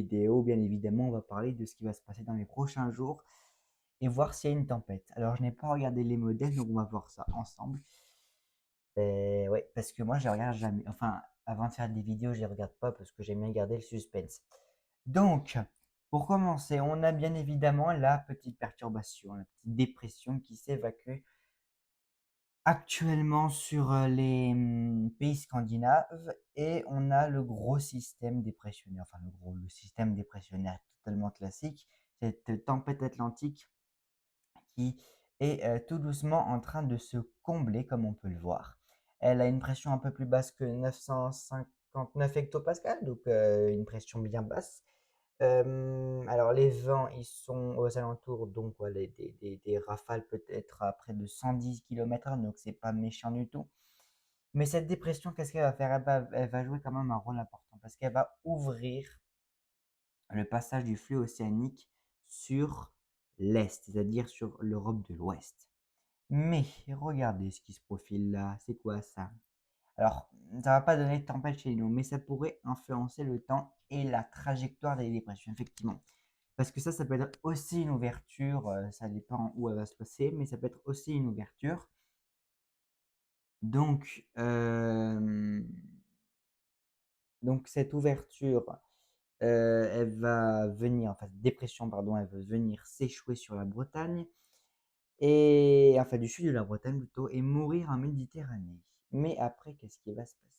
vidéo, bien évidemment, on va parler de ce qui va se passer dans les prochains jours et voir s'il y a une tempête. Alors, je n'ai pas regardé les modèles, donc on va voir ça ensemble. Ouais, parce que moi, je regarde jamais. Enfin, avant de faire des vidéos, je les regarde pas parce que j'aime bien garder le suspense. Donc, pour commencer, on a bien évidemment la petite perturbation, la petite dépression qui s'évacue actuellement sur les pays scandinaves et on a le gros système dépressionnaire, enfin le système dépressionnaire totalement classique, cette tempête atlantique qui est tout doucement en train de se combler comme on peut le voir. Elle a une pression un peu plus basse que 959 hectopascales, donc une pression bien basse. Alors les vents, ils sont aux alentours, donc voilà, des rafales peut-être à près de 110 km/h, donc c'est pas méchant du tout. Mais cette dépression, qu'est-ce qu'elle va faire? Elle va jouer quand même un rôle important parce qu'elle va ouvrir le passage du flux océanique sur l'Est, c'est-à-dire sur l'Europe de l'Ouest. Mais regardez ce qui se profile là, c'est quoi ça? Alors, ça va pas donner de tempête chez nous, mais ça pourrait influencer le temps et la trajectoire des dépressions, effectivement. Parce que ça peut être aussi une ouverture, ça dépend où elle va se passer, mais ça peut être aussi une ouverture. Donc, cette ouverture, elle va venir, enfin, dépression, pardon, elle va venir s'échouer sur la Bretagne et enfin, du sud de la Bretagne plutôt, et mourir en Méditerranée. Mais après, qu'est-ce qui va se passer?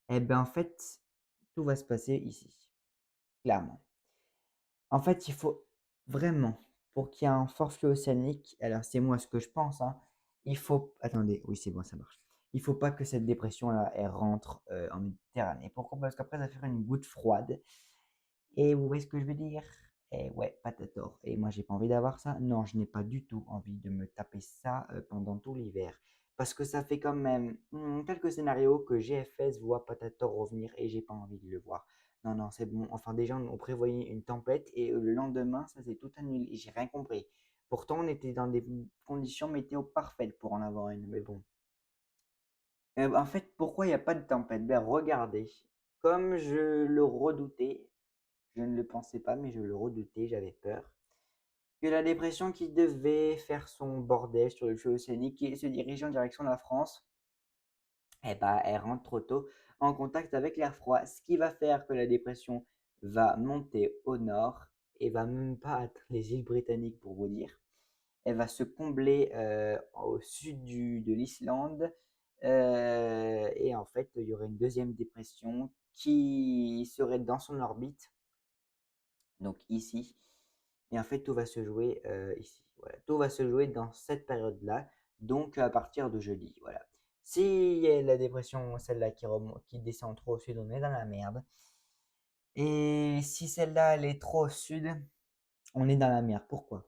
Eh ben, en fait, tout va se passer ici, clairement. En fait, il faut vraiment, pour qu'il y ait un fort flux océanique, alors c'est moi ce que je pense, hein, il faut, attendez, oui, c'est bon, ça marche. Il faut pas que cette dépression-là, elle rentre en Méditerranée. Pourquoi? Parce qu'après, ça va faire une goutte froide. Et vous voyez ce que je veux dire? Et ouais, pas de tort. Et moi, j'ai pas envie d'avoir ça. Non, je n'ai pas du tout envie de me taper ça pendant tout l'hiver. Parce que ça fait quand même quelques scénarios que GFS voit Patator revenir et j'ai pas envie de le voir. Non, non, c'est bon. Enfin, déjà, on prévoyait une tempête et le lendemain, ça s'est tout annulé. J'ai rien compris. Pourtant, on était dans des conditions météo parfaites pour en avoir une. Mais bon. En fait, pourquoi il n'y a pas de tempête? Ben, regardez. Comme je le redoutais, je ne le pensais pas, mais je le redoutais, j'avais peur. Que la dépression qui devait faire son bordel sur le fleuve océanique et se diriger en direction de la France, eh ben, elle rentre trop tôt en contact avec l'air froid, ce qui va faire que la dépression va monter au nord et va même pas atteindre les îles britanniques pour vous dire. Elle va se combler au sud de l'Islande et en fait, il y aurait une deuxième dépression qui serait dans son orbite, donc ici. Et en fait, tout va se jouer ici. Voilà. Tout va se jouer dans cette période-là, donc à partir de jeudi. Voilà. Si y a la dépression, celle-là qui descend trop au sud, on est dans la merde. Et si celle-là, elle est trop au sud, on est dans la merde. Pourquoi?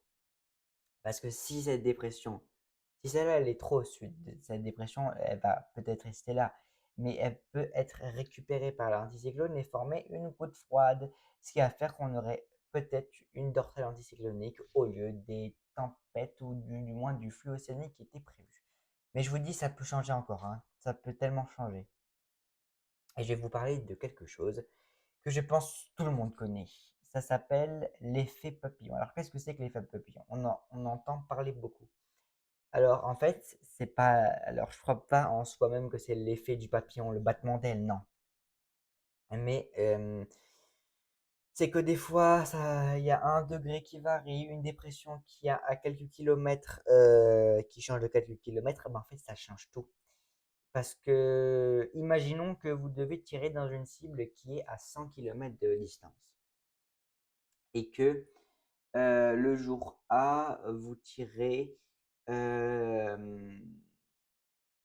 Parce que si celle-là, elle est trop au sud, cette dépression, elle va peut-être rester là, mais elle peut être récupérée par l'anticyclone et former une goutte froide, ce qui va faire qu'on aurait peut-être une dorsale anticyclonique au lieu des tempêtes ou du moins du flux océanique qui était prévu. Mais je vous dis, ça peut changer encore, hein. Ça peut tellement changer. Et je vais vous parler de quelque chose que je pense tout le monde connaît. Ça s'appelle l'effet papillon. Alors, qu'est-ce que c'est que l'effet papillon? On entend parler beaucoup. Alors, en fait, c'est pas. Alors, je crois pas en soi-même que c'est l'effet du papillon, le battement d'aile, non. Mais c'est que des fois, il y a un degré qui varie, une dépression qui a à quelques kilomètres, qui change de quelques kilomètres, ben en fait, ça change tout. Parce que, imaginons que vous devez tirer dans une cible qui est à 100 kilomètres de distance et que le jour A, vous tirez, euh,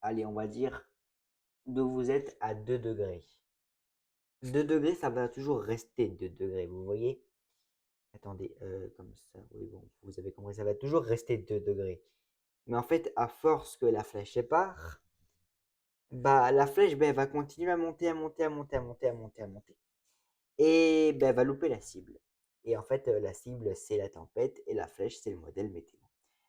allez, on va dire, d'où vous êtes à 2 degrés. 2 degrés, ça va toujours rester 2 degrés, vous voyez? Attendez, comme ça, oui, bon, vous avez compris, ça va toujours rester 2 degrés. Mais en fait, à force que la flèche part, bah, la flèche, ben, elle va continuer à monter, à monter, à monter, à monter, à monter, à monter. Et ben, elle va louper la cible. Et en fait, la cible, c'est la tempête et la flèche, c'est le modèle météo.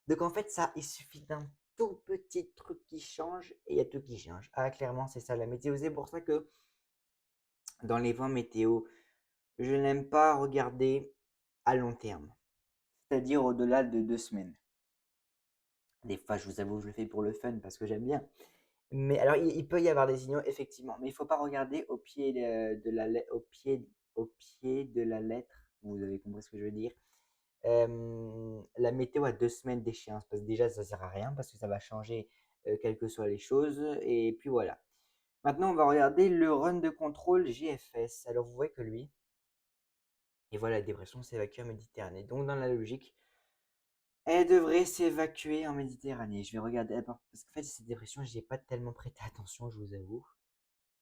Donc en fait, ça, il suffit d'un tout petit truc qui change et il y a tout qui change. Ah, clairement, c'est ça la météo. C'est pour ça que dans les vents météo, Je n'aime pas regarder à long terme, c'est-à-dire au-delà de 2 semaines. Des fois, je vous avoue, je le fais pour le fun parce que j'aime bien. Mais alors, il peut y avoir des signaux, effectivement, mais il faut pas regarder au pied de la au pied de la lettre. Vous avez compris ce que je veux dire. La météo a 2 semaines d'échéance, parce que déjà, ça sert à rien, parce que ça va changer quelles que soient les choses. Et puis voilà. Maintenant, on va regarder le run de contrôle JFS. Alors, vous voyez que lui, et voilà, la dépression s'évacue en Méditerranée. Donc, dans la logique, elle devrait s'évacuer en Méditerranée. Je vais regarder, parce qu'en fait, cette dépression, j'y ai pas tellement prêté attention, je vous avoue.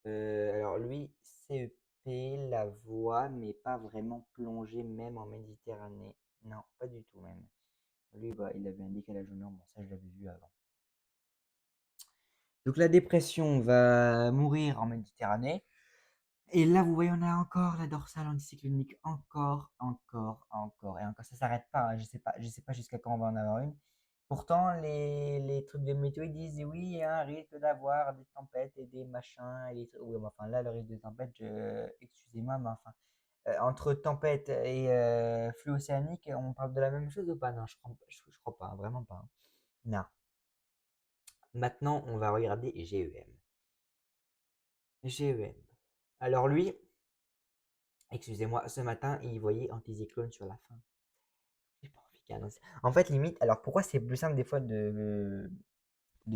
Alors lui, CEP, la voie, mais pas vraiment plongé même en Méditerranée. Non, pas du tout même. Lui, bah, il avait un décalage horaire, bon ça je l'avais vu avant. Donc la dépression va mourir en Méditerranée. Et là, vous voyez, on a encore la dorsale anticyclonique, encore et encore. Ça s'arrête pas, hein. Je sais pas jusqu'à quand on va en avoir une. Pourtant, les trucs de météo, ils disent oui, il y a un risque d'avoir des tempêtes et des machins. Oui, mais enfin, là, le risque de tempête, excusez-moi, mais enfin, entre tempête et flux océanique, on parle de la même chose ou pas? Non, je crois pas, hein, vraiment pas, hein. Non. Maintenant, on va regarder GEM. GEM. Alors lui, excusez-moi, ce matin, il voyait anticyclone sur la fin. J'ai pas envie qu'il annonce. En fait, limite, alors pourquoi c'est plus simple des fois de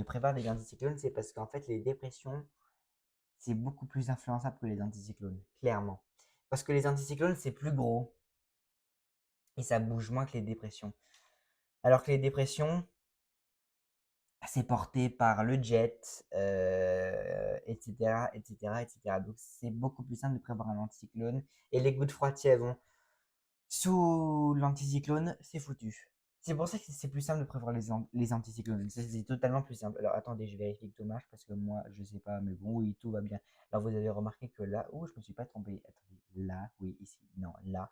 prévoir des anticyclones? C'est parce qu'en fait, les dépressions, c'est beaucoup plus influençable que les anticyclones, clairement. Parce que les anticyclones, c'est plus gros et ça bouge moins que les dépressions. Alors que les dépressions, c'est porté par le jet, etc., etc., etc. Donc, c'est beaucoup plus simple de prévoir un anticyclone. Et les gouttes froides, si elles vont sous l'anticyclone, c'est foutu. C'est pour ça que c'est plus simple de prévoir les anticyclones. C'est totalement plus simple. Alors attendez, je vérifie que tout marche parce que moi, je sais pas, mais bon, oui, tout va bien. Alors vous avez remarqué que là, oh, je me suis pas trompé. Attendez, là, oui, ici, non, là.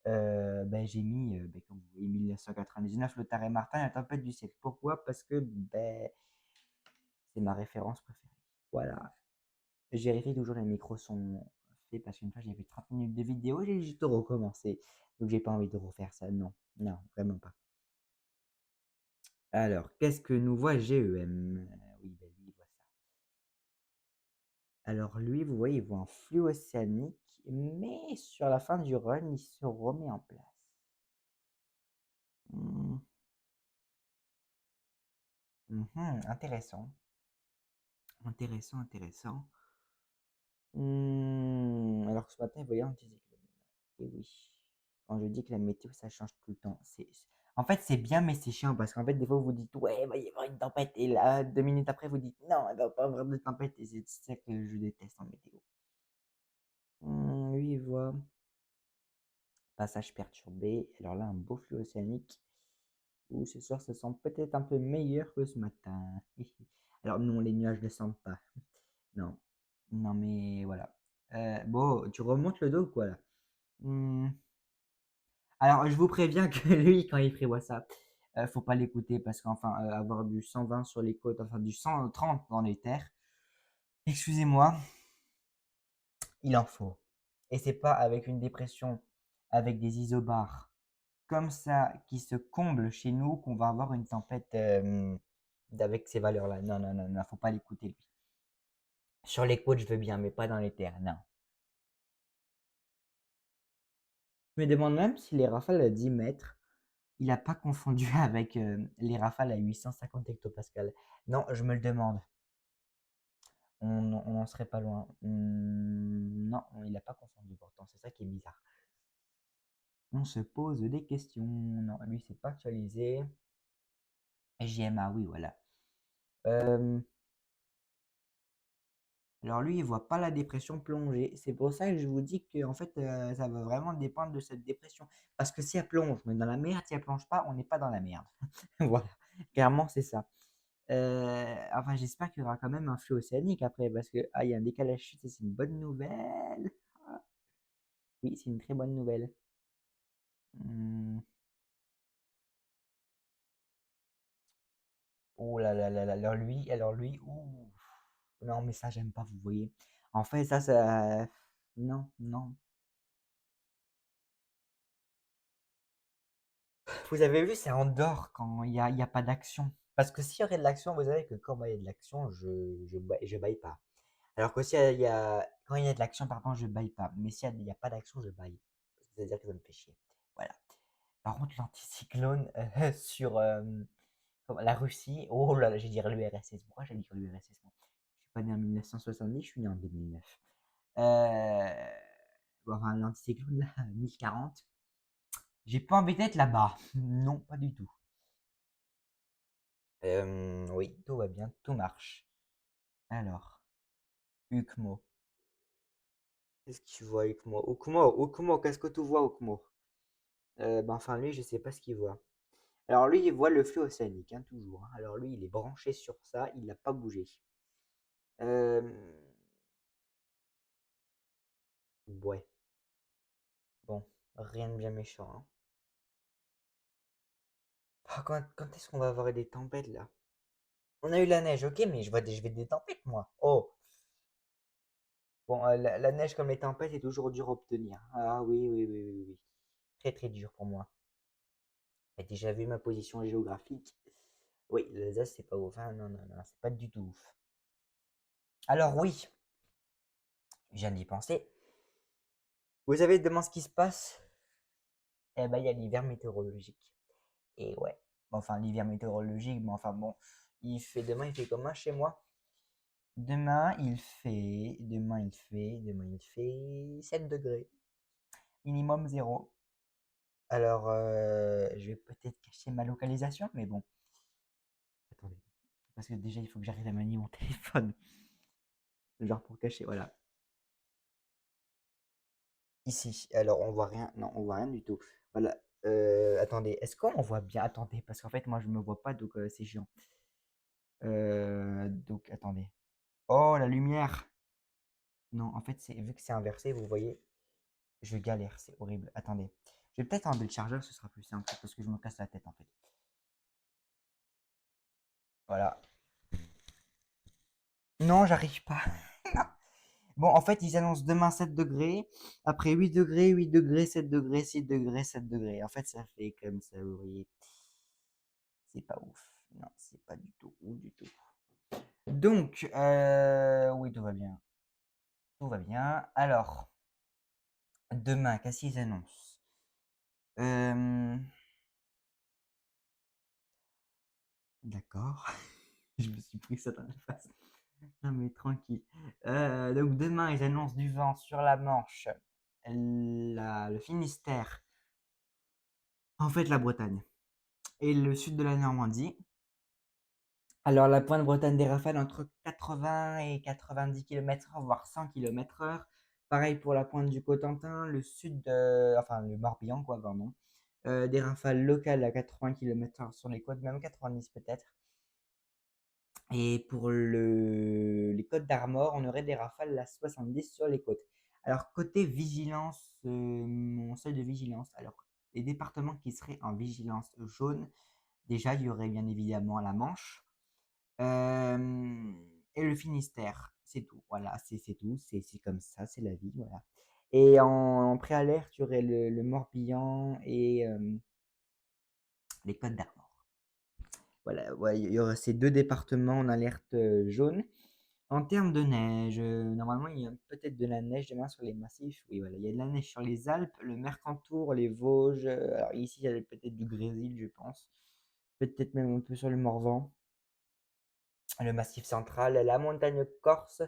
Ben, j'ai mis, ben, comme vous voyez, 1999, le Taré Martin, la tempête du siècle. Pourquoi? Parce que ben, c'est ma référence préférée. Voilà. Je vérifie toujours les micros sont faits parce qu'une fois j'ai fait 30 minutes de vidéo et j'ai juste recommencé. Donc j'ai pas envie de refaire ça. Non, non, vraiment pas. Alors, qu'est-ce que nous voit GEM? Oui, ben lui, il voit ça. Alors lui, vous voyez, il voit un flux océanique, mais sur la fin du run, il se remet en place. Hmm, intéressant. Intéressant, intéressant. Alors que ce matin, il voyait anticyclone. Et oui, quand je dis que la météo, ça change tout le temps. En fait, c'est bien, mais c'est chiant parce qu'en fait, des fois, vous dites, ouais, il va y avoir une tempête. Et là, 2 minutes après, vous dites, non, il va pas y avoir de tempête. Et c'est ça que je déteste en météo. Oui, il voit. Passage perturbé. Alors là, un beau flux océanique. Ouh, ce soir, ça sent peut-être un peu meilleur que ce matin. Alors non, les nuages ne sentent pas. Non. Non, mais voilà. Bon, tu remontes le dos ou quoi là? Hmm. Alors, je vous préviens que lui, quand il prévoit ça, faut pas l'écouter parce qu'enfin, avoir du 120 sur les côtes, enfin du 130 dans les terres, excusez-moi, il en faut. Et c'est pas avec une dépression, avec des isobars comme ça qui se comblent chez nous qu'on va avoir une tempête avec ces valeurs-là. Non, non, non, non, faut pas l'écouter lui. Sur les côtes, je veux bien, mais pas dans les terres, non. Je me demande même si les rafales à 10 mètres, il n'a pas confondu avec les rafales à 850 hectopascales. Non, je me le demande. On n'en serait pas loin. Non, il n'a pas confondu pourtant. C'est ça qui est bizarre. On se pose des questions. Non, lui, c'est pas actualisé. JMA, oui, voilà. Euh, alors lui, il voit pas la dépression plonger. C'est pour ça que je vous dis que en fait, ça va vraiment dépendre de cette dépression. Parce que si elle plonge, mais dans la merde, si elle plonge pas, on n'est pas dans la merde. Voilà, clairement, c'est ça. Enfin, j'espère qu'il y aura quand même un flux océanique après, parce que il y a un décalage chute, et c'est une bonne nouvelle. Ah, oui, c'est une très bonne nouvelle. Hmm. Oh là là là là, alors lui, ouh. Non, mais ça, j'aime pas, vous voyez. En fait, ça, non, non. vous avez vu, c'est Andorre quand il y a pas d'action. Parce que s'il y aurait de l'action, vous savez que quand il y a de l'action, je baille pas. Alors que si quand il y a de l'action, pardon, je baille pas. Mais s'il y a pas d'action, je baille. C'est-à-dire que ça me fait chier. Voilà. Par contre, l'anticyclone sur la Russie, oh là là, j'ai dit l'URSS. Pourquoi j'ai dit l'URSS, moi? Je suis pas né en 1970, je suis né en 2009. Bon, enfin, l'anticyclone, là, 1040. J'ai pas envie d'être là-bas. Non, pas du tout. Oui, tout va bien, tout marche. Alors, Ukmo. Qu'est-ce que tu vois, Ukmo? Ukmo, qu'est-ce que tu vois, Ukmo? Ben, enfin, lui, je sais pas ce qu'il voit. Alors, lui, il voit le flux océanique, hein, toujours, hein. Alors, lui, il est branché sur ça, il n'a pas bougé. Euh, ouais, bon, rien de bien méchant, hein. Ah, quand est-ce qu'on va avoir des tempêtes, là? On a eu la neige, ok, mais je vais des tempêtes, moi. Oh, bon, la neige comme les tempêtes est toujours dur à obtenir. Ah oui, oui, oui, oui, oui. Très, très dur pour moi. T'as déjà vu ma position géographique? Oui, l'Alsace, c'est pas ouf. Ah, non, non, non, c'est pas du tout ouf. Alors oui, je viens d'y penser. Vous savez demain ce qui se passe? Eh ben, il y a l'hiver météorologique. Et ouais, enfin, l'hiver météorologique, mais enfin bon, demain, il fait comment chez moi? Demain, il fait 7 degrés. Minimum zéro. Alors, je vais peut-être cacher ma localisation, mais bon, attendez. Parce que déjà, il faut que j'arrive à manier mon téléphone. Genre pour cacher, voilà. Ici. Alors, on voit rien. Non, on voit rien du tout. Voilà. Attendez, est-ce qu'on voit bien? Attendez, parce qu'en fait, moi, je me vois pas, donc c'est chiant. Donc, attendez. Oh, la lumière! Non, en fait, vu que c'est inversé, vous voyez, je galère, c'est horrible. Attendez. Je vais peut-être enlever le chargeur, ce sera plus simple, parce que je me casse la tête, en fait. Voilà. Non, j'arrive pas. Bon, en fait, ils annoncent demain 7 degrés, après 8 degrés, 7 degrés, 6 degrés, 7 degrés. En fait, ça fait comme ça, vous voyez. C'est pas ouf. Non, c'est pas du tout ouf du tout. Donc, oui, tout va bien. Tout va bien. Alors, demain, qu'est-ce qu'ils annoncent? Euh, D'accord. Je me suis pris ça dans la face. Non, mais tranquille. Donc, demain, ils annoncent du vent sur la Manche, le Finistère, en fait, la Bretagne, et le sud de la Normandie. Alors, la pointe Bretagne des rafales entre 80 et 90 km/h, voire 100 km/h. Pareil pour la pointe du Cotentin, le sud enfin le Morbihan, quoi, pardon. Des rafales locales à 80 km/h sur les côtes, même 90 peut-être. Et pour les côtes d'Armor, on aurait des rafales à 70 sur les côtes. Alors, côté vigilance, mon seuil de vigilance. Alors, les départements qui seraient en vigilance jaune, déjà, il y aurait bien évidemment la Manche. Euh, et le Finistère, c'est tout. Voilà, c'est tout. C'est comme ça, c'est la vie. Voilà. Et en préalerte, tu aurais le Morbihan et les Côtes d'Armor. Voilà, ouais, il y aurait ces deux départements en alerte jaune. En termes de neige, normalement, il y a peut-être de la neige demain sur les massifs. Oui, voilà, il y a de la neige sur les Alpes, le Mercantour, les Vosges. Alors ici, il y a peut-être du Grésil, je pense. Peut-être même un peu sur le Morvan, le Massif central, la montagne corse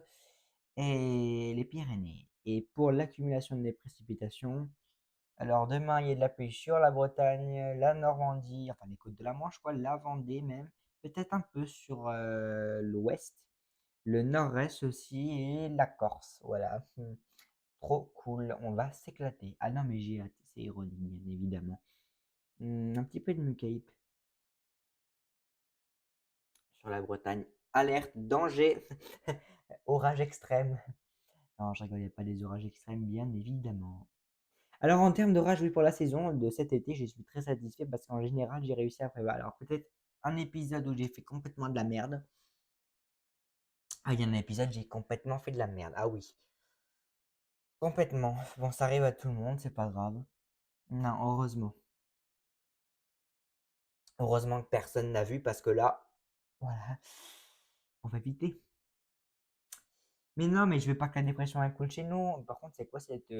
et les Pyrénées. Et pour l'accumulation des précipitations, alors demain, il y a de la pluie sur la Bretagne, la Normandie, enfin les côtes de la Manche, quoi, la Vendée même, peut-être un peu sur l'ouest, le nord-est aussi et la Corse. Voilà. Trop cool, on va s'éclater. Ah non, mais j'ai hâte, c'est ironique, bien évidemment. Un petit peu de Mucape sur la Bretagne. Alerte, danger, orage extrême. Non, je rigole, il n'y a pas des orages extrêmes, bien évidemment. Alors, en termes d'orage, oui, pour la saison de cet été, je suis très satisfait parce qu'en général, j'ai réussi à prévoir. Alors, peut-être un épisode où j'ai fait complètement de la merde. Ah, il y a un épisode, j'ai complètement fait de la merde. Ah oui, complètement. Bon, ça arrive à tout le monde, c'est pas grave. Non, heureusement. Heureusement que personne n'a vu parce que là, voilà, on va éviter. Mais non, mais je veux pas que la dépression elle coule chez nous. Par contre, c'est quoi cette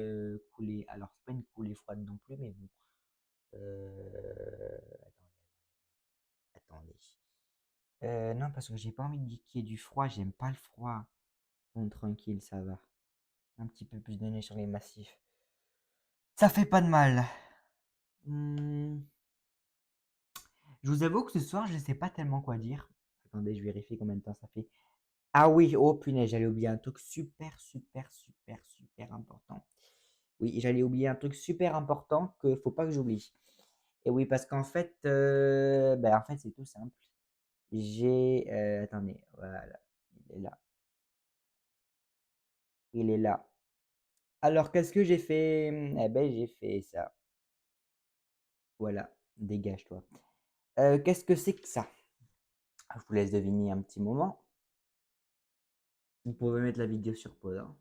coulée? Alors, c'est pas une coulée froide non plus, mais bon. Attendez. Non, parce que j'ai pas envie qu'il y ait du froid. J'aime pas le froid. Bon, tranquille, ça va. Un petit peu plus de neige sur les massifs. Ça fait pas de mal. Hmm, Je vous avoue que ce soir, je sais pas tellement quoi dire. Attendez, je vérifie combien de temps ça fait. Ah oui, oh punaise, j'allais oublier un truc super, super, super, super important. Oui, j'allais oublier un truc super important que faut pas que j'oublie. Et oui, parce qu'en fait, en fait, c'est tout simple. Attendez, voilà, il est là, il est là. Alors, qu'est-ce que j'ai fait? Eh ben, j'ai fait ça. Voilà, dégage-toi. Qu'est-ce que c'est que ça? Je vous laisse deviner un petit moment. Vous pouvez mettre la vidéo sur pause, hein.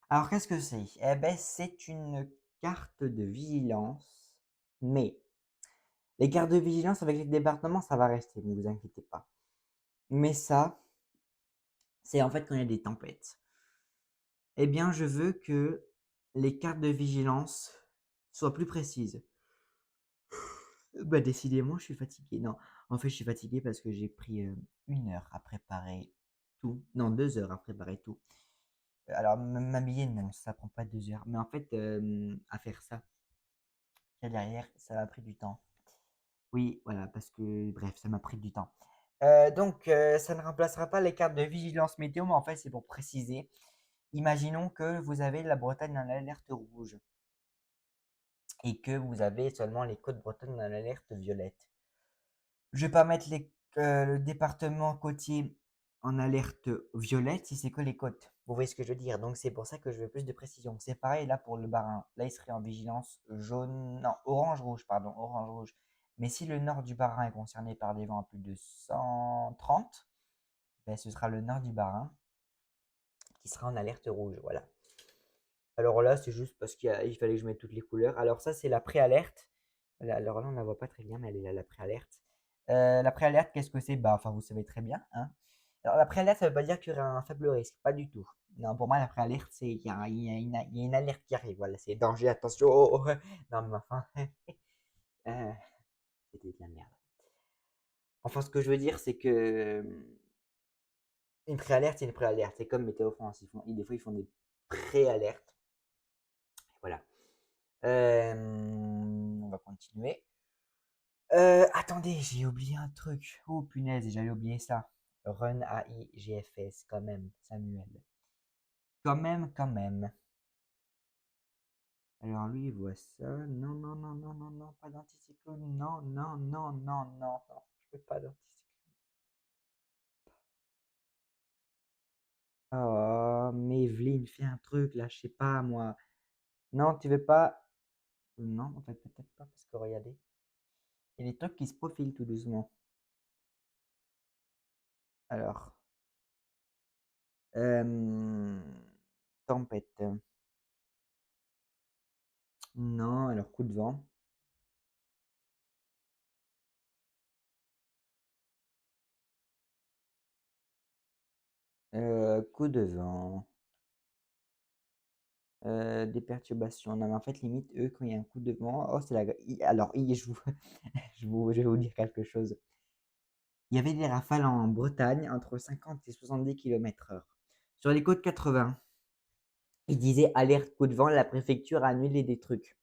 Alors, qu'est-ce que c'est? Eh ben, c'est une carte de vigilance, mais les cartes de vigilance avec les départements, ça va rester, ne vous inquiétez pas. Mais ça, c'est en fait quand il y a des tempêtes. Eh bien, je veux que les cartes de vigilance soient plus précises. Bah, décidément, je suis fatigué. Non, en fait, je suis fatigué parce que j'ai pris 1 heure à préparer tout. Non, 2 heures à préparer tout. Alors, m'habiller, non, ça prend pas 2 heures. Mais en fait, à faire ça, qu'il y a derrière, ça m'a pris du temps. Oui, voilà, parce que, bref, ça m'a pris du temps. Donc, ça ne remplacera pas les cartes de vigilance météo, mais en fait, c'est pour préciser. Imaginons que vous avez la Bretagne en alerte rouge et que vous avez seulement les côtes bretonnes en alerte violette. Je vais pas mettre le département côtier en alerte violette si c'est que les côtes. Vous voyez ce que je veux dire? Donc c'est pour ça que je veux plus de précision. C'est pareil là pour le Bas-Rhin. Là, il serait en vigilance jaune, non, orange-rouge, pardon, orange-rouge. Mais si le nord du Bas-Rhin est concerné par des vents à plus de 130, ben, ce sera le nord du Bas-Rhin qui sera en alerte rouge. Voilà. Alors là, c'est juste parce qu'il fallait que je mette toutes les couleurs. Alors ça, c'est la préalerte. Alors là, on ne la voit pas très bien, mais elle est là, la préalerte. La préalerte, qu'est-ce que c'est? Bah, enfin, vous savez très bien, hein. Alors la préalerte, ça ne veut pas dire qu'il y aura un faible risque, pas du tout. Non, pour moi, la préalerte, c'est qu'il y a une alerte qui arrive. Voilà, c'est danger, attention. Oh, oh, oh. Non, mais enfin, euh, c'était de la merde. Enfin, ce que je veux dire, c'est que une préalerte, c'est une préalerte. C'est comme Météo France. Des fois, ils font des préalertes. Voilà. On va continuer. Attendez, j'ai oublié un truc. Oh punaise, j'avais oublié ça. Run AI GFS, quand même, Samuel. Quand même, quand même. Alors lui, il voit ça. Non, non, non, non, non, non, pas d'anticyclone. Non, non, non, non, non, non. Je veux pas d'anticyclone. Oh, mais Evelyne, fais un truc là, je sais pas moi. Non, tu veux pas. Non, en fait, peut-être pas, parce que regardez. Il y a des trucs qui se profilent tout doucement. Alors. Euh, Tempête. Non, alors coup de vent. Coup de vent. Des perturbations. Non, mais en fait, limite, eux, quand il y a un coup de vent, oh, c'est la. Alors, je vais vous dire quelque chose. Il y avait des rafales en Bretagne entre 50 et 70 km/h. Sur les côtes 80, ils disaient alerte coup de vent, la préfecture a annulé des trucs.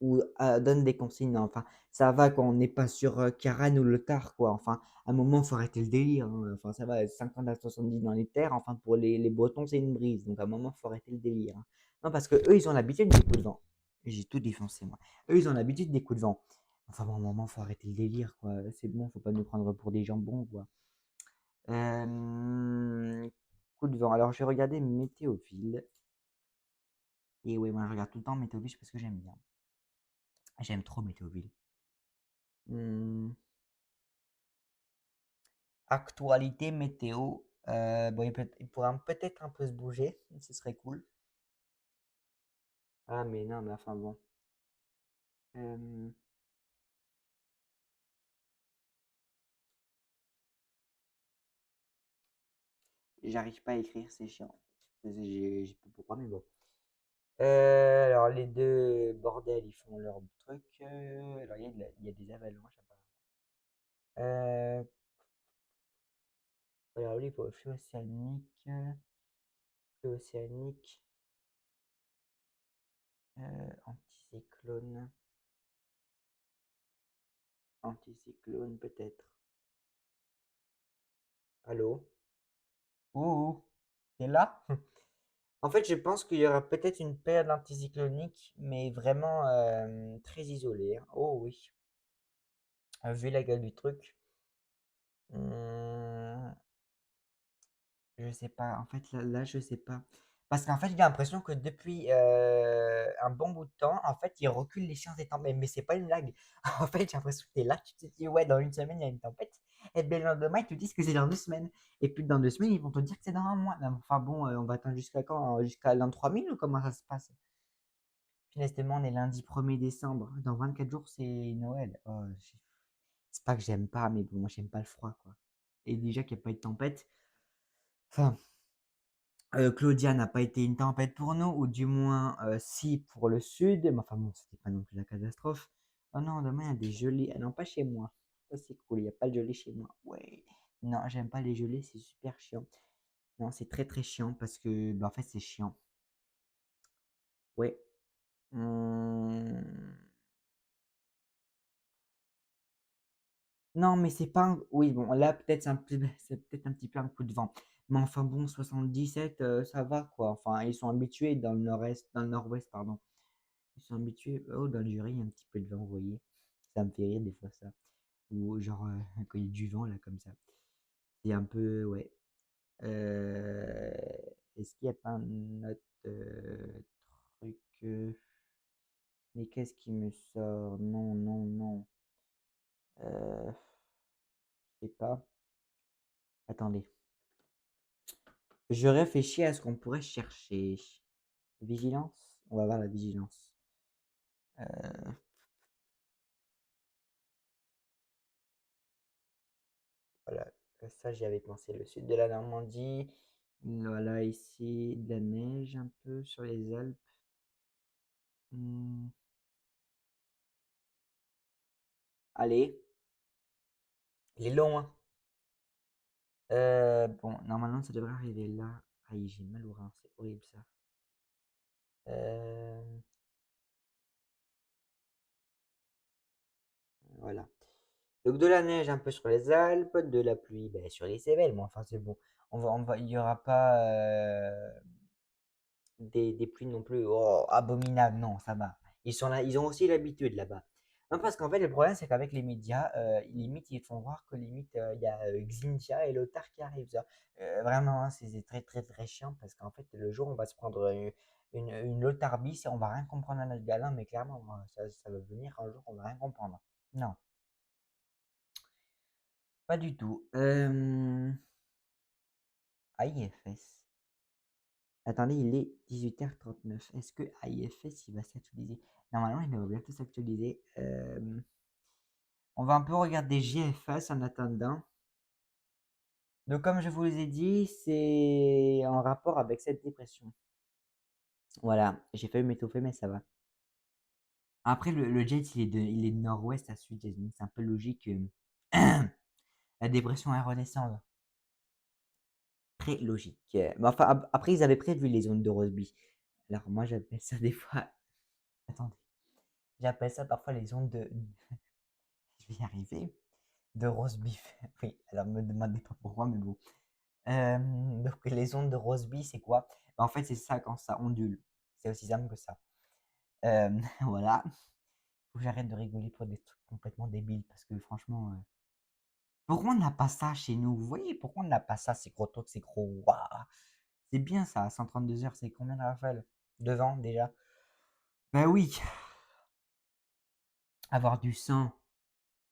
Ou donne des consignes. Non, enfin, ça va quand on n'est pas sur Caran ou le Tar, quoi. Enfin, à un moment, faut arrêter le délire, hein. Enfin, ça va, 50 à 70 dans les terres. Enfin, pour les Bretons, c'est une brise. Donc, à un moment, faut arrêter le délire, hein. Non, parce que eux, ils ont l'habitude des coups de vent. J'ai tout défoncé, moi. Eux, ils ont l'habitude des coups de vent. Enfin, bon, à un moment, faut arrêter le délire, quoi. C'est bon, faut pas nous prendre pour des jambons, quoi. Coup de vent. Alors, je vais regarder Météoville. Et ouais, moi, je regarde tout le temps Météoville parce que j'aime bien. J'aime trop Météoville. Hmm. Actualité météo. Bon, il pourra peut-être un peu se bouger, ce serait cool. Ah, mais non, mais enfin bon. J'arrive pas à écrire, c'est chiant. J'ai pas pourquoi, mais bon. Alors les deux bordels, ils font leur truc. Alors il y a des avalanches apparemment. Euh, alors lui, pour le flux océanique, anticyclone, anticyclone peut-être. Allô? Ouh, t'es là? En fait, je pense qu'il y aura peut-être une période anticyclonique, mais vraiment très isolée, hein. Oh oui, vu la gueule du truc. Hum, je sais pas. En fait, là, je sais pas. Parce qu'en fait, j'ai l'impression que depuis un bon bout de temps, en fait, ils reculent l'échéance des tempêtes. Mais c'est pas une blague. En fait, j'ai l'impression que t'es là, tu te dis, ouais, dans une semaine, il y a une tempête. Et bien, le lendemain, ils te disent que c'est dans 2 semaines. Et puis, dans 2 semaines, ils vont te dire que c'est dans un mois. Non, enfin bon, on va attendre jusqu'à quand? Jusqu'à l'an 3000 ou comment ça se passe? Finalement, on est lundi 1er décembre. Dans 24 jours, c'est Noël. Oh, c'est pas que j'aime pas, mais bon, moi, j'aime pas le froid, quoi. Et déjà qu'il n'y a pas eu de tempête. Enfin, Claudia n'a pas été une tempête pour nous, ou du moins, si pour le sud, mais enfin bon, c'était pas non plus la catastrophe. Oh non, demain il y a des gelées. Ah non, pas chez moi. Ça c'est cool, il y a pas de gelée chez moi. Ouais. Non, j'aime pas les gelées, c'est super chiant. Non, c'est très très chiant parce que, bah, en fait, c'est chiant. Ouais. Mmh. Non, mais c'est pas oui, bon, là, peut-être c'est peut-être un petit peu un coup de vent. Mais enfin bon, 77, ça va quoi. Enfin, ils sont habitués dans le nord-est, dans le nord-ouest, pardon. Ils sont habitués. Oh, dans le jury, il y a un petit peu de vent, vous voyez. Ça me fait rire des fois, ça. Ou genre, quand il y a du vent, là, comme ça. C'est un peu, ouais. Euh, Est-ce qu'il n'y a pas un autre truc mais qu'est-ce qui me sort? Non, non, non. Je sais pas. Attendez. Je réfléchis à ce qu'on pourrait chercher. Vigilance? On va voir la vigilance. Voilà, ça j'y avais pensé. Le sud de la Normandie. Voilà, ici, de la neige un peu sur les Alpes. Hmm, allez, il est long, hein. Bon, normalement ça devrait arriver là. Aïe, j'ai mal au rein, c'est horrible ça. Euh, voilà. Donc de la neige un peu sur les Alpes, de la pluie ben, sur les Cévennes. Bon, enfin c'est bon. Il y aura pas des pluies non plus oh, abominables. Non, ça va. Ils sont là, ils ont aussi l'habitude là-bas. Non, parce qu'en fait, le problème, c'est qu'avec les médias, limite, ils font voir que limite, il y a Xintia et Lothar qui arrivent. Ça. Vraiment, hein, c'est très, très, très chiant parce qu'en fait, le jour, on va se prendre une Lothar bis et on va rien comprendre à notre galin, mais clairement, ça va venir un jour, on va rien comprendre. Non, pas du tout. AIFS. Attendez, il est 18h39. Est-ce que AIFS, il va s'actualiser? Normalement, il va bientôt s'actualiser. On va un peu regarder GFS en attendant. Donc, comme je vous ai dit, c'est en rapport avec cette dépression. Voilà, j'ai failli m'étouffer, mais ça va. Après, le jet, il est de nord-ouest à sud, donc c'est un peu logique. La dépression est redescendante. Très logique. Mais enfin, après, ils avaient prévu les zones de Rosby. Alors, moi, j'appelle ça des fois. Attendez. J'appelle ça parfois les ondes de. Je vais y arriver. De roast beef. Oui, alors me demandez pas pourquoi, mais bon. Donc les ondes de Rossby, c'est quoi? Bah, en fait, c'est ça quand ça ondule. C'est aussi simple que ça. Voilà. Faut que j'arrête de rigoler pour des trucs complètement débiles parce que franchement, pourquoi on n'a pas ça chez nous? Vous voyez, pourquoi on n'a pas ça, ces gros trucs, ces gros waouh. C'est bien ça, 132 heures, c'est combien de rafales? Devant déjà? Bah oui, avoir du 100,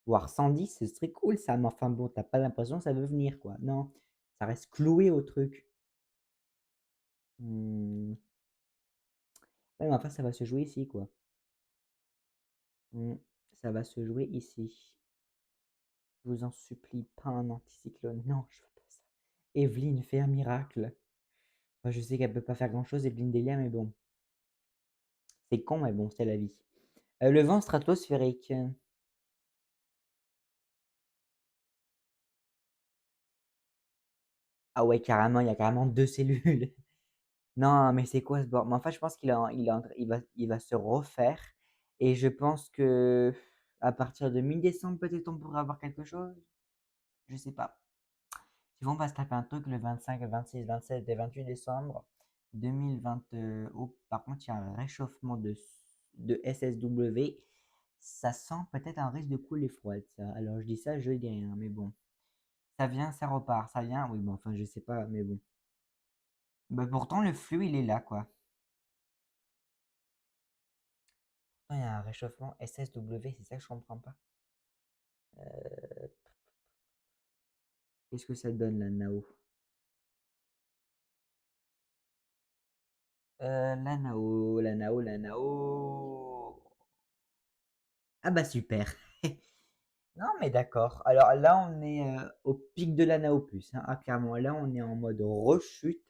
voire 110, ce serait cool ça, mais enfin bon, t'as pas l'impression que ça veut venir quoi. Non, ça reste cloué au truc. Hmm. Ouais, mais enfin, ça va se jouer ici, quoi. Mm. Ça va se jouer ici. Je vous en supplie, pas un anticyclone. Non, je veux pas ça. Evelyne fait un miracle. Enfin, je sais qu'elle peut pas faire grand-chose, Evelyne Delia, mais bon. C'est con, mais bon, c'est la vie. Le vent stratosphérique. Ah ouais, carrément, il y a carrément 2 cellules. Non, mais c'est quoi ce bord mais en fait, je pense qu'il va se refaire et je pense que à partir de mi-décembre, peut-être, on pourrait avoir quelque chose? Je sais pas. Sinon, on va se taper un truc le 25, le 26, 27 et 28 décembre 2020. Oh, par contre, il y a un réchauffement de SSW. Ça sent peut-être un risque de couler froide, ça. Alors, je dis ça, je dis rien, mais bon. Ça vient, ça repart, ça vient. Oui, bon, enfin, je sais pas, mais bon. Bah, pourtant, le flux, il est là, quoi. Pourtant, il y a un réchauffement SSW, c'est ça que je comprends pas. Qu'est-ce que ça donne, la Nao? La Nao, la Nao, la Nao. Ah bah super. Non mais d'accord. Alors là on est au pic de la Nao plus, hein. Ah clairement là on est en mode rechute.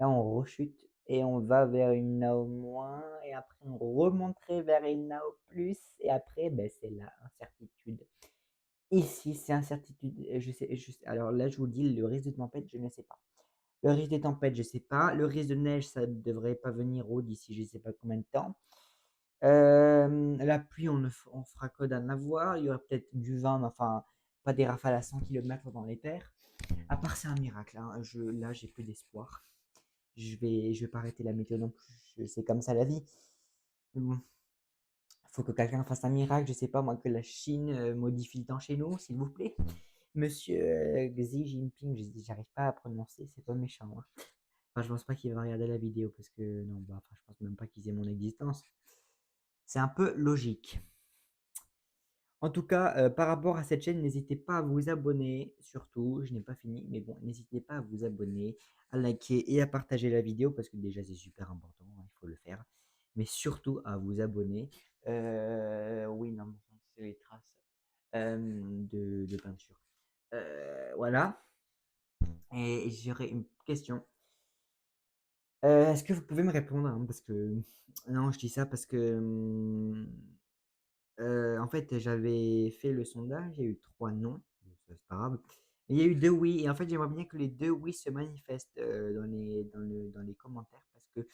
Là on rechute et on va vers une Nao moins et après on remonterait vers une Nao plus et après ben, c'est la incertitude. Ici c'est incertitude. Alors là je vous dis le risque de tempête je ne sais pas. Le risque des tempêtes, je sais pas. Le risque de neige, ça ne devrait pas venir haut d'ici je sais pas combien de temps. La pluie, on fera que d'en avoir. Il y aura peut-être du vent, mais enfin, pas des rafales à 100 km dans les terres. À part, c'est un miracle, hein. Là, j'ai plus d'espoir. Je vais pas arrêter la météo non plus. C'est comme ça la vie. Mais bon, faut que quelqu'un fasse un miracle. Je sais pas, moi, que la Chine modifie le temps chez nous, s'il vous plaît. Monsieur Xi Jinping, j'arrive pas à prononcer, c'est pas méchant, hein. Enfin, je pense pas qu'il va regarder la vidéo parce que non, bah, enfin, je pense même pas qu'ils aient mon existence. C'est un peu logique. En tout cas, par rapport à cette chaîne, n'hésitez pas à vous abonner, surtout, je n'ai pas fini, mais bon, n'hésitez pas à vous abonner, à liker et à partager la vidéo parce que déjà c'est super important, hein, il faut le faire. Mais surtout à vous abonner. Oui, non, mais enfin, c'est les traces de peinture. Voilà. Et j'aurais une question. Est-ce que vous pouvez me répondre, hein, parce que non, je dis ça parce que en fait, j'avais fait le sondage, il y a eu 3 non, donc ça c'est pas grave. Mais il y a eu 2 oui et en fait, j'aimerais bien que les 2 oui se manifestent, dans les commentaires parce que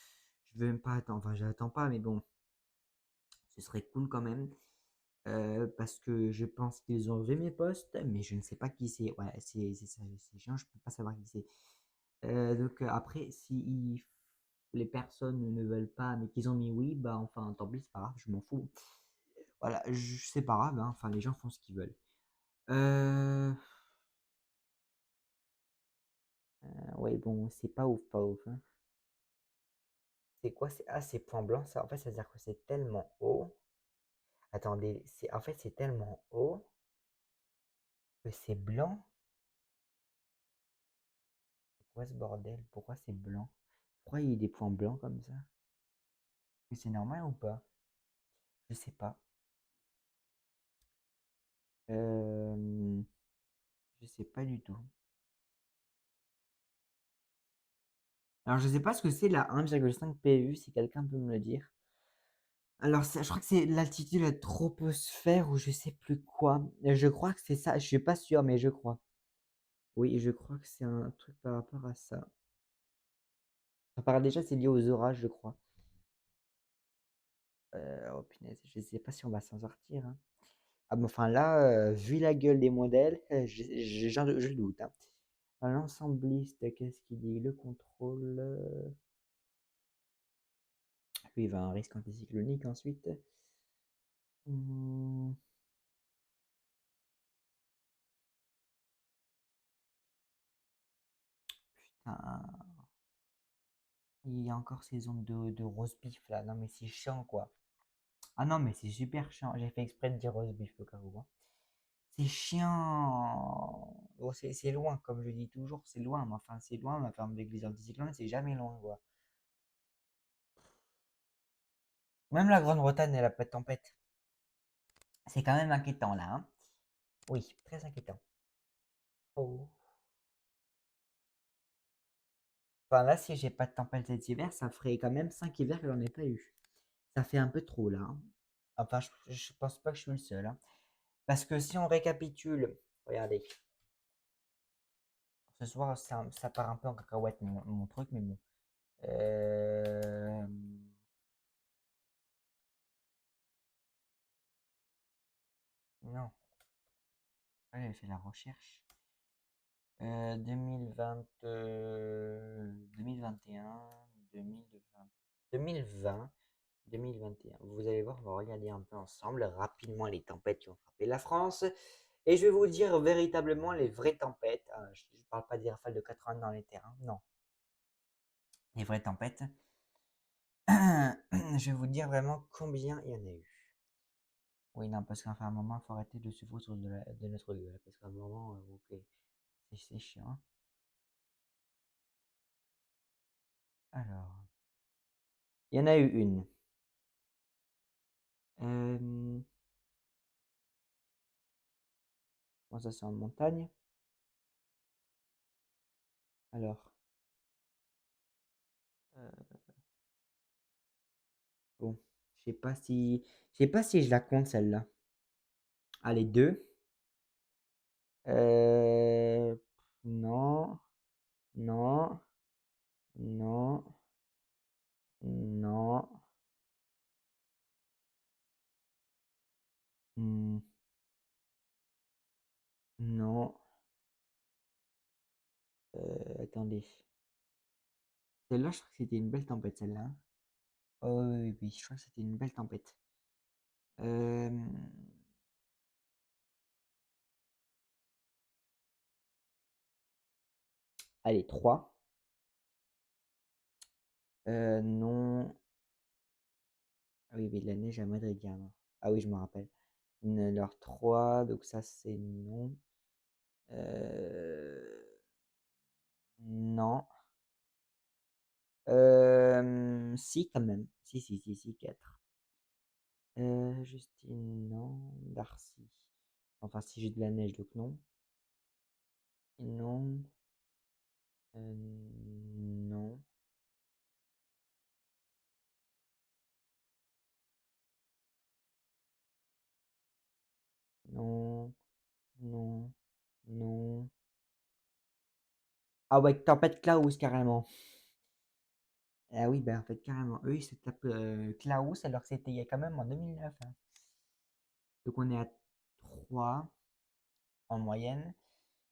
je veux même pas attendre, enfin j'attends pas, mais bon, ce serait cool quand même, parce que je pense qu'ils ont vu mes posts, mais je ne sais pas qui c'est. Ouais, c'est ça, c'est chiant, je peux pas savoir qui c'est. Donc après, si les personnes ne veulent pas, mais qu'ils ont mis oui, bah enfin tant pis, c'est pas grave, je m'en fous. Voilà, c'est pas grave, hein, enfin les gens font ce qu'ils veulent. Euh, ouais, bon, c'est pas ouf, hein. C'est quoi? C'est point blanc, ça. En fait, ça veut dire que c'est tellement haut. Attendez, en fait, c'est tellement haut que c'est blanc. C'est quoi ce bordel? Pourquoi c'est blanc? Pourquoi il y a des points blancs comme ça? Est-ce que c'est normal ou pas? Je sais pas. Euh, je sais pas du tout. Alors, je sais pas ce que c'est la 1,5 PU, si quelqu'un peut me le dire. Alors, je crois que c'est l'altitude de la troposphère ou je sais plus quoi. Je crois que c'est ça. Je suis pas sûr, mais je crois. Oui, je crois que c'est un truc par rapport à ça. Enfin, déjà, c'est lié aux orages, je crois. Oh punaise, je sais pas si on va s'en sortir, hein. Ah, mais enfin là, vu la gueule des modèles, je doute, hein. L'ensembliste, qu'est-ce qu'il dit? Le contrôle. Lui, il va à un risque anticyclonique ensuite. Hmm, putain. Il y a encore ces ondes de roast beef là. Non, mais c'est chiant quoi. Ah non, mais c'est super chiant. J'ai fait exprès de dire roast beef au cas où, hein. C'est chiant. Bon, c'est loin, comme je dis toujours, c'est loin. Mais enfin, c'est loin, mais enfin, avec les anticyclones, c'est jamais loin, quoi. Même la Grande-Bretagne, elle a pas de tempête. C'est quand même inquiétant, là, hein. Oui, très inquiétant. Oh. Enfin là, si j'ai pas de tempête cet hiver, ça ferait quand même 5 hivers que j'en ai pas eu. Ça fait un peu trop là, hein. Enfin, je pense pas que je suis le seul, hein. Parce que si on récapitule, regardez, ce soir ça part un peu en cacahuète mon truc, mais bon. Euh, Non, j'avais fait la recherche. 2020, 2021, 2020, 2020, 2021. Vous allez voir, on va regarder un peu ensemble rapidement les tempêtes qui ont frappé la France. Et je vais vous dire véritablement les vraies tempêtes. Je ne parle pas des rafales de 80 dans les terrains, non. Les vraies tempêtes. Je vais vous dire vraiment combien il y en a eu. Oui, non, parce qu'à un moment, il faut arrêter de se foutre de notre gueule. Parce qu'à un moment, ok, c'est chiant. Alors, il y en a eu une. Euh, bon, ça, c'est en montagne. Alors, euh, bon, je sais pas si je la compte celle-là. Allez, deux. Euh, non, non, non, non, hmm, non. Attendez. Celle-là, je crois que c'était une belle tempête, celle-là, hein. Oh oui, oui, oui, je crois que c'était une belle tempête. Euh, Allez, trois. Non. Ah oui, oui, de la neige à Madrid, carrément. Ah oui, je me rappelle. Alors 3, donc ça c'est non. Euh, non. Si, quand même. Si, si, si, si, 4. Justine, non. Darcy. Enfin, si j'ai de la neige, donc non. Non. Non. Non. Non. Non. Ah ouais, tempête Klaus, carrément. Ah oui, ben en fait, carrément. Eux, ils se tapent Klaus alors que c'était il y a quand même en 2009, hein. Donc on est à 3 en moyenne.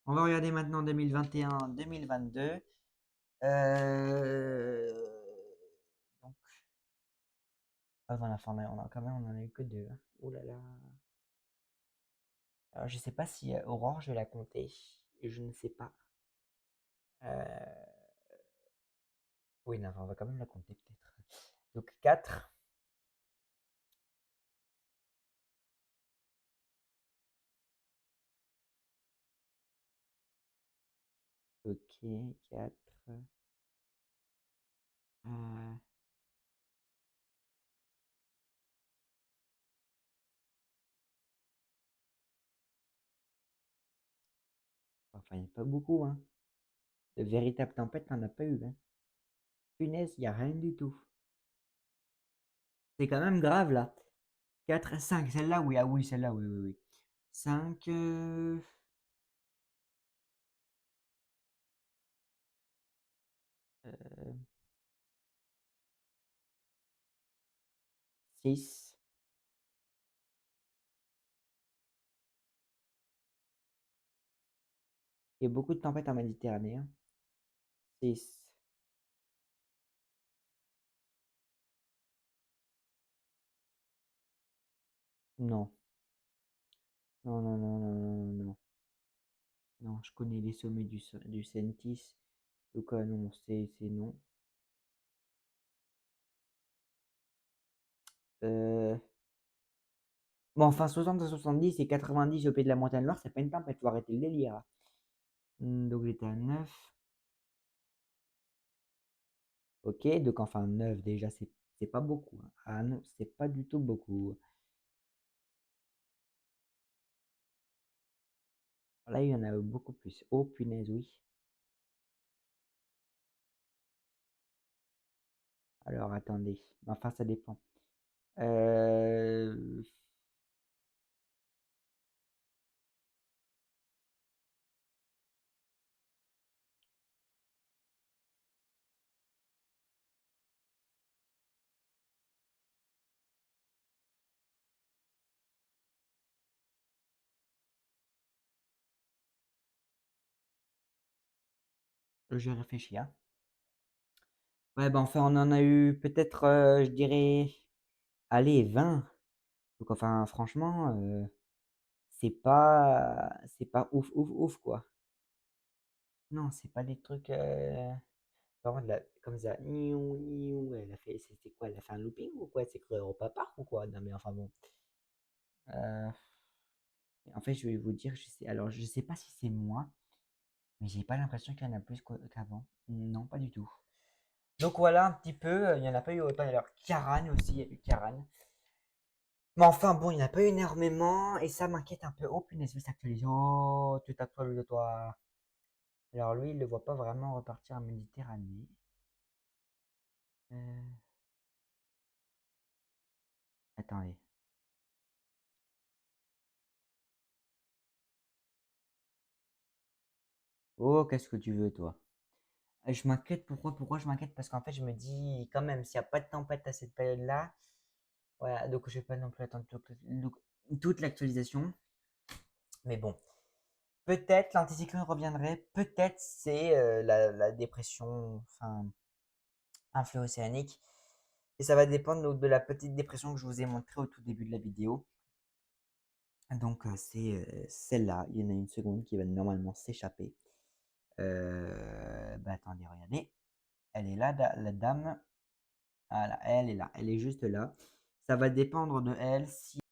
On va regarder maintenant 2021, 2022. Euh... Donc, avant la fin, on a quand même, on en a eu que deux, hein. Oh là là. Alors, je sais pas si Aurore, je vais la compter. Je ne sais pas. Euh, Oui, non, on va quand même la compter peut-être. Donc 4. Ok, 4. Euh, Enfin, il n'y a pas beaucoup, hein. De véritables tempêtes, t'en as pas eu, hein. Punaise, il n'y a rien du tout. C'est quand même grave, là. 4, 5, celle-là, oui. Ah oui, celle-là, oui, oui, oui. 5, 6. Il y a beaucoup de tempêtes en Méditerranée, hein. 6. Non. Non, non, non, non, non, non, non. Non, je connais les sommets du Sentis. Donc, non, c'est non. Euh, Bon, enfin, 60 à 70 et 90 au pied de la montagne noire, c'est pas une tempête, faut arrêter le délire, hein. Donc, j'étais à 9. Ok, donc enfin 9 déjà, c'est pas beaucoup, hein. Ah non, c'est pas du tout beaucoup. Là, il y en a beaucoup plus. Oh punaise, oui. Alors attendez, enfin ça dépend. Euh, je réfléchis, hein. Ouais, ben enfin on en a eu peut-être, je dirais, allez, 20. Donc enfin franchement, c'est pas ouf, ouf, ouf, quoi. Non, c'est pas des trucs, par contre, comme ça, niou, niou, elle a fait, c'était quoi? Elle a fait un looping ou quoi? C'est que Europa Park ou quoi? Non, mais enfin bon. Euh, En fait, je vais vous dire, alors je sais pas si c'est moi, mais j'ai pas l'impression qu'il y en a plus qu'avant. Non, pas du tout. Donc voilà un petit peu, il y en a pas eu autant. Alors, Kiaran aussi, il y a eu Kiaran. Mais enfin bon, il n'y en a pas eu énormément et ça m'inquiète un peu. Oh punaise, il s'actualise. Oh, tu t'actualises de toi. Alors lui, il le voit pas vraiment repartir en Méditerranée. Euh, Attendez. Oh, qu'est-ce que tu veux, toi? Je m'inquiète, pourquoi je m'inquiète? Parce qu'en fait, je me dis, quand même, s'il n'y a pas de tempête à cette période-là, voilà, donc je vais pas non plus attendre toute l'actualisation. Mais bon, peut-être l'anticyclone reviendrait, peut-être c'est la dépression, enfin, un fleuve océanique. Et ça va dépendre de la petite dépression que je vous ai montrée au tout début de la vidéo. Donc c'est celle-là, il y en a une seconde qui va normalement s'échapper. Bah attendez, regardez. Elle est là, la dame. Voilà, elle est là, elle est juste là. Ça va dépendre de elle si